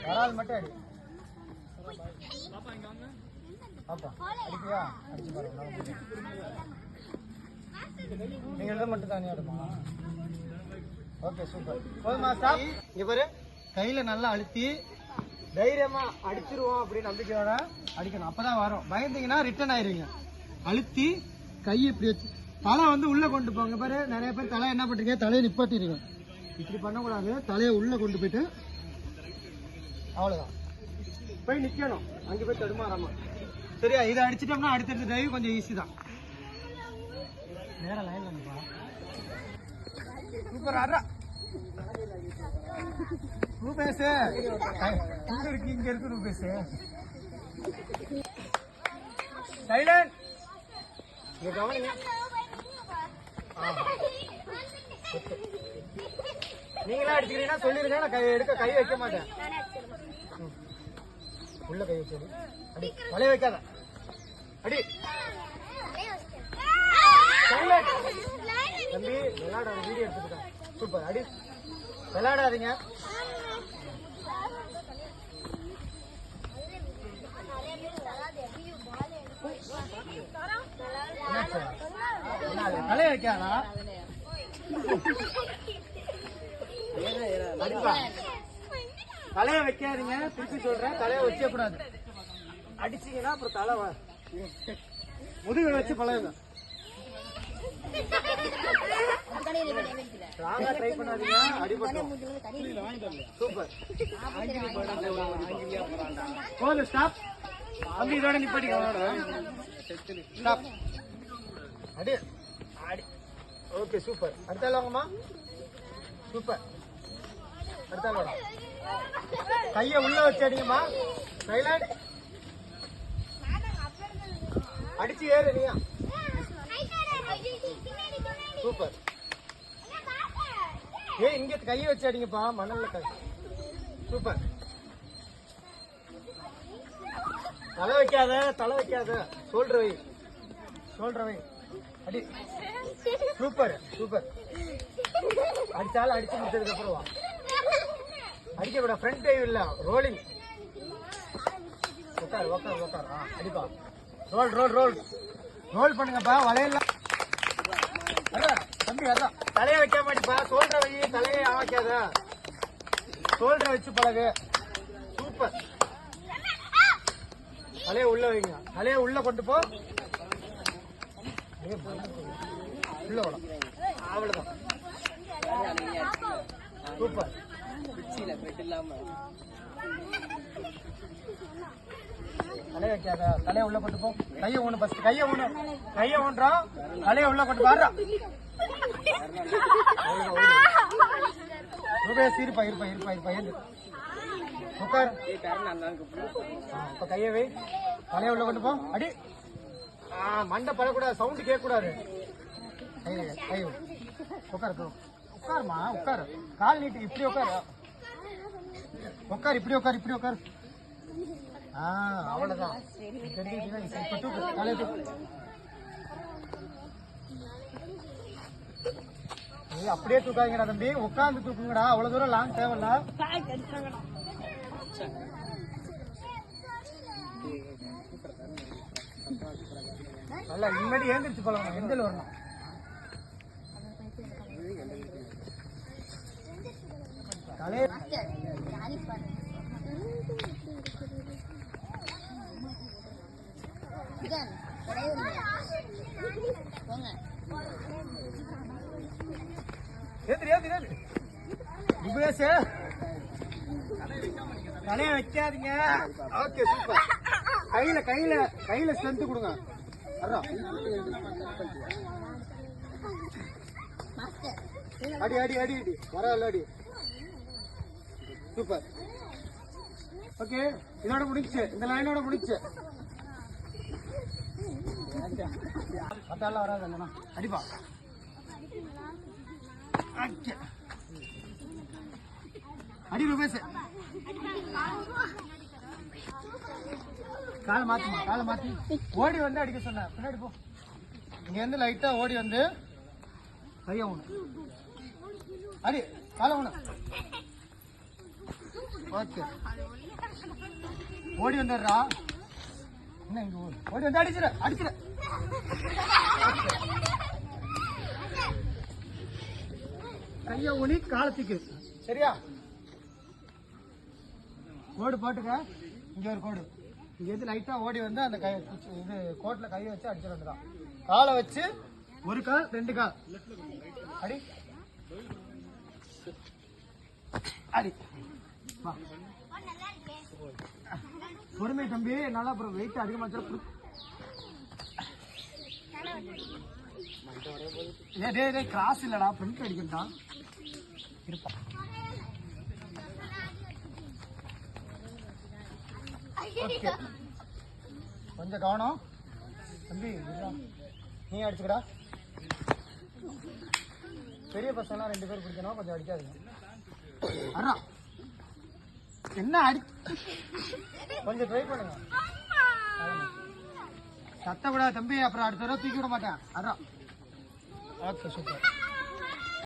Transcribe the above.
வரால் மட்டும் அடி. பாப்பா அடிப்பியா? அடிச்சு பாருங்க. நீங்க எழுத மட்டும் தானே ஆடுமா? Okay super. போதுமா? ஸ்டாப். இங்க பாரு, கையில நல்லா அழுத்தி தைரியமா அடிச்சிருவோம் அப்படின்னு நம்பிக்கையோட அடிக்கணும். அப்பதான் வரும். பயந்தீங்கன்னா ரிட்டர்ன் ஆயிருவீங்க. அழுத்தி கையை இப்படி வச்சு தலை வந்து உள்ள கொண்டு போங்க. பாரு, நிறைய பேர் தலை என்ன பண்றீங்க, தலையை நிப்பாட்டிருங்க. இப்படி பண்ணக்கூடாது. தலையை உள்ள கொண்டு போயிட்டு அவ்வளவுதான் போய் நிக்கணும். அங்க போய் தடுமாறாம. சரியா? இதை அடிச்சிட்டோம்னா அடுத்தடுத்த டைவ் கொஞ்சம் ஈஸி தான். நேரம் லைன்ல நிப்பா. சூப்பர். ஆடுறா ரூபேஷ். இங்க இருக்கு, இங்க இருக்கு ரூபேஷ். சைலண்ட். இங்க கவனிங்க. நீங்களா அடிச்சுக்கிறீங்கன்னா சொல்லிருங்க, நான் கை வைக்க மாட்டேன். உள்ள கை வச்சு அடி. வளைய வைக்காத அடி. தம்பி விளையாட வீடியோ எடுத்துக்கிட்டேன். சூப்பர். அடி. விளையாடாதீங்க. வளைய வைக்காதா? தலையை வைக்காதீங்க. திருப்பி சொல்றேன், தலையை வச்சே கூடாது. அடிச்சீங்கன்னா அப்புறம் தலை முதுகு வச்சு பழகுங்க. ராங்கா ட்ரை பண்ணாதீங்க, அடிபட்டோம். சூப்பர். போதும். ஸ்டாப். அப்படி இதோட நிப்பாட்டிக்க. ஸ்டாப். அடி அடி. Okay super. அடுத்தால வாங்கம்மா. சூப்பர். அடுத்தால வாங்க. கையை உள்ள வச்சு அடிங்கம்மா. சைலண்ட். அடிச்சு ஏறு நீயா. சூப்பர். இங்க கையை வச்சு அடிங்கப்பா, மணல்ல கை. சூப்பர். தலை வைக்காத, தலை வைக்காத. சொல்ற வை, சொல்ற வை. அடி. Super super. அடிச்சாலும் அடிச்சு முடிச்சதுக்கு அப்புறம் வா. அடிக்க விட. ஃப்ரண்ட் டைவ் இல்ல, ரோலிங். உட்கார் உட்கார் உட்கார். அடிப்பா. ரோல் ரோல் ரோல் ரோல் பண்ணுங்கப்பா. வளையல தம்பி. அதான் தலையை வைக்க மாட்டிப்பா. சொல்ற வை, தலையை வைக்காத. சொல்ற வச்சு பழகு. சூப்பர். தலையை உள்ள வைங்க. தலையை உள்ள கொண்டு போ. உள்ள விட. அவ்வளவுதான். சூப்பர். தலையை வைக்காத. தலையை உள்ள கொண்டு போ. கையை ஊனு. ஃபர்ஸ்ட் கையை ஊனு. கையை ஊன்றோம். தலையை உள்ள கொண்டு பாடுறா. ரூபேஷ் இருப்பா இருப்பா இருப்பா இருப்பா. ஏந்து உட்கார். இப்ப கையை வை. தலையை உள்ள கொண்டு போ. அடி. மண்டை படக்கூடாது, சவுண்ட் கேட்க கூடாது. கை உட்கார். உட்காருமா. உட்காரு. கால் நீட்டு. இப்படி உட்காரு. உட்கார். இப்படி உட்கார். இப்படி உட்கார். அவ்வளவுதான். இப்ப தூக்கு. தலையை தூக்கு. அப்படியே தூக்காதீங்கடா தம்பி. உட்கார்ந்து தூக்குங்கடா. அவ்வளவு தூரம் லாங் தேவையில்ல. நல்லா இனிமேட்டு ஏந்திரிச்சு பழகணும். எந்தல் வரணும். தலையை தலையை வைக்காதீங்க. Okay super. கையில கையில கையில ஸ்ட்ரென்த் கொடுங்க. அடி அடி அடி அடி. பரவாயில்ல அடி. சூப்பர். ஓகே, இதோட முடிச்சு. இந்த லைனோட முடிச்சு. பத்தால வராது. அடிப்பா. அடி ரூபேஷ். காலை மாத்துமா. காலை மாத்தி ஓடி வந்து அடிக்க சொன்ன. பின்னாடி போ. இங்க இருந்து லைட்டா ஓடி வந்து கைய ஒண்ணு அடி. காலை ஒண்ணு ஓகே ஓடி வந்துடுறா. என்ன இங்க ஓடி வந்து அடிச்சிட அடிச்சிட. கைய ஊனி காலத்துக்கு சரியா? கோடு போட்டுக்க. இங்க ஒரு கோடு. இங்க எது லைட்டா ஓடி வந்து அந்த கை இது கோட்ல கையை வச்சு அடிச்சிட வேண்டியதான். காலை வச்சு ஒரு கால் 2 கால் அடி அடி. வா பொறுமை தம்பி. நல்லா அப்புறம் வெயிட் அதிகமா கிராஸ் இல்லடா, ஃப்ரண்ட் அடிக்கட்டா இருப்பா. ஓகே கொஞ்சம் கவனம் தம்பி. நீ அடிச்சுக்கடா. பெரிய பசங்களாம் 2 பேர் பிடிக்கணும், கொஞ்சம் அடிக்காதுங்க. அண்ணா என்ன அடி கொஞ்சம் ட்ரை பண்ணுங்க. கத்த கூடாது தம்பி, அப்புறம் அடுத்த தடவை தூக்கி விட மாட்டேன். அதான் ஓகே சூப்பர்.